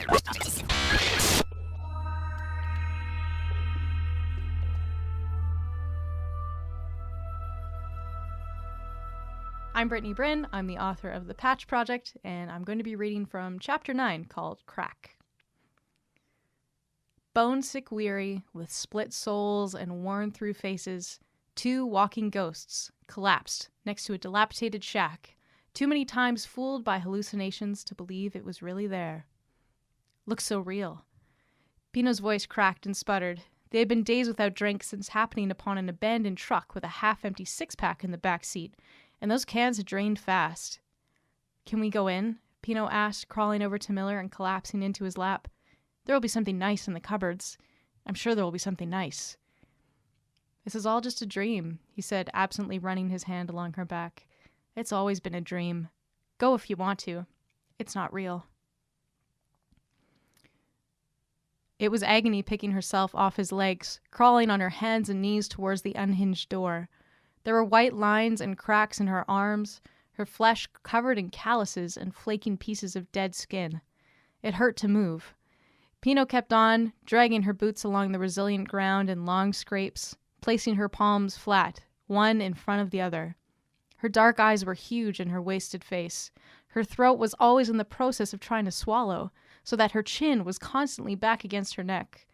I'm Brittni Brinn. I'm the author of The Patch Project, and I'm going to be reading from Chapter 9 called Crack. Bone-sick weary, with split souls and worn-through faces, 2 walking ghosts collapsed next to a dilapidated shack, too many times fooled by hallucinations to believe it was really there. Looks so real. Pino's voice cracked and sputtered. They had been days without drink since happening upon an abandoned truck with a half-empty six-pack in the back seat, and those cans had drained fast. "Can we go in?" Pino asked, crawling over to Miller and collapsing into his lap. "There will be something nice in the cupboards. I'm sure there will be something nice." "This is all just a dream," he said, absently running his hand along her back. "It's always been a dream. Go if you want to. It's not real." It was agony picking herself off his legs, crawling on her hands and knees towards the unhinged door. There were white lines and cracks in her arms, her flesh covered in calluses and flaking pieces of dead skin. It hurt to move. Pino kept on, dragging her boots along the resilient ground in long scrapes, placing her palms flat, one in front of the other. Her dark eyes were huge in her wasted face. Her throat was always in the process of trying to swallow, so that her chin was constantly back against her neck.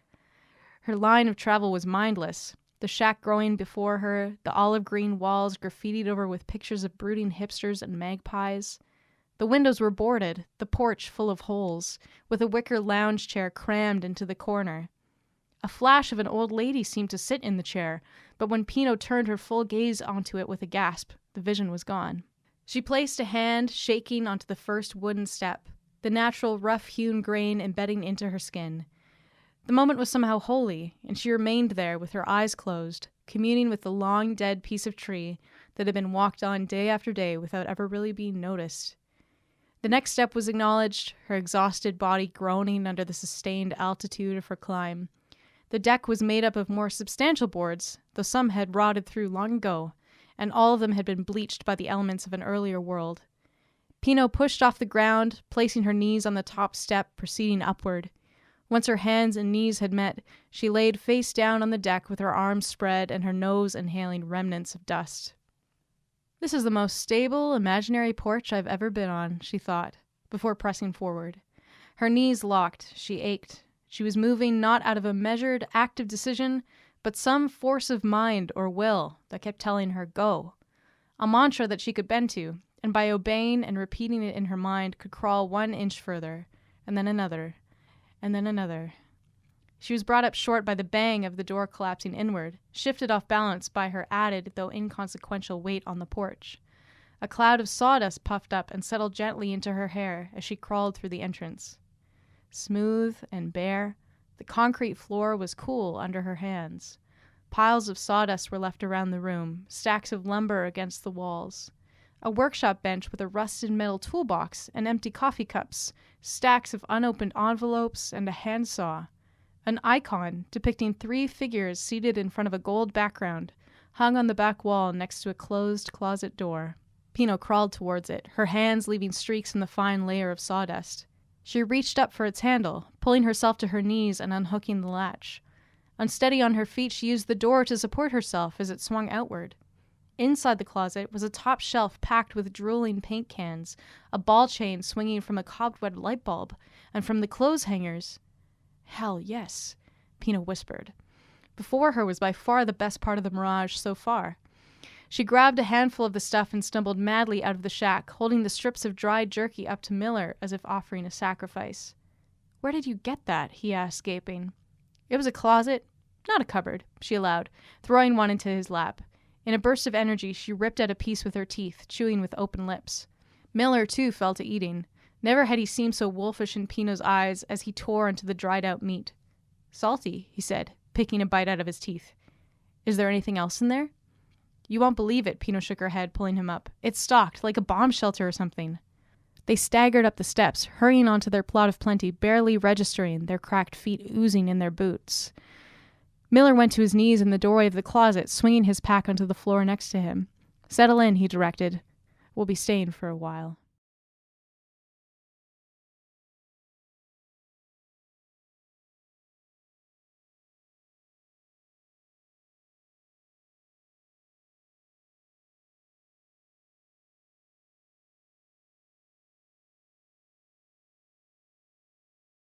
Her line of travel was mindless. The shack growing before her, the olive-green walls graffitied over with pictures of brooding hipsters and magpies. The windows were boarded, the porch full of holes, with a wicker lounge chair crammed into the corner. A flash of an old lady seemed to sit in the chair, but when Pino turned her full gaze onto it with a gasp, the vision was gone. She placed a hand, shaking, onto the first wooden step, the natural rough-hewn grain embedding into her skin. The moment was somehow holy, and she remained there with her eyes closed, communing with the long-dead piece of tree that had been walked on day after day without ever really being noticed. The next step was acknowledged, her exhausted body groaning under the sustained altitude of her climb. The deck was made up of more substantial boards, though some had rotted through long ago, and all of them had been bleached by the elements of an earlier world. Pino pushed off the ground, placing her knees on the top step, proceeding upward. Once her hands and knees had met, she laid face down on the deck with her arms spread and her nose inhaling remnants of dust. "This is the most stable, imaginary porch I've ever been on," she thought, before pressing forward. Her knees locked, she ached. She was moving not out of a measured, active decision, but some force of mind or will that kept telling her, "Go." A mantra that she could bend to, and by obeying and repeating it in her mind could crawl 1 inch further, and then another, and then another. She was brought up short by the bang of the door collapsing inward, shifted off balance by her added, though inconsequential, weight on the porch. A cloud of sawdust puffed up and settled gently into her hair as she crawled through the entrance. Smooth and bare, the concrete floor was cool under her hands. Piles of sawdust were left around the room, stacks of lumber against the walls. A workshop bench with a rusted metal toolbox and empty coffee cups, stacks of unopened envelopes, and a handsaw. An icon depicting 3 figures seated in front of a gold background, hung on the back wall next to a closed closet door. Pino crawled towards it, her hands leaving streaks in the fine layer of sawdust. She reached up for its handle, pulling herself to her knees and unhooking the latch. Unsteady on her feet, she used the door to support herself as it swung outward. Inside the closet was a top shelf packed with drooling paint cans, a ball chain swinging from a cobweb light bulb, and from the clothes hangers. "Hell yes," Pino whispered. Before her was by far the best part of the mirage so far. She grabbed a handful of the stuff and stumbled madly out of the shack, holding the strips of dried jerky up to Miller as if offering a sacrifice. "Where did you get that?" he asked, gaping. "It was a closet, not a cupboard," she allowed, throwing one into his lap. In a burst of energy, she ripped out a piece with her teeth, chewing with open lips. Miller, too, fell to eating. Never had he seemed so wolfish in Pino's eyes as he tore into the dried-out meat. "Salty," he said, picking a bite out of his teeth. "Is there anything else in there?" "You won't believe it," Pino shook her head, pulling him up. "It's stocked, like a bomb shelter or something." They staggered up the steps, hurrying onto their plot of plenty, barely registering, their cracked feet oozing in their boots. Miller went to his knees in the doorway of the closet, swinging his pack onto the floor next to him. "Settle in," he directed. "We'll be staying for a while."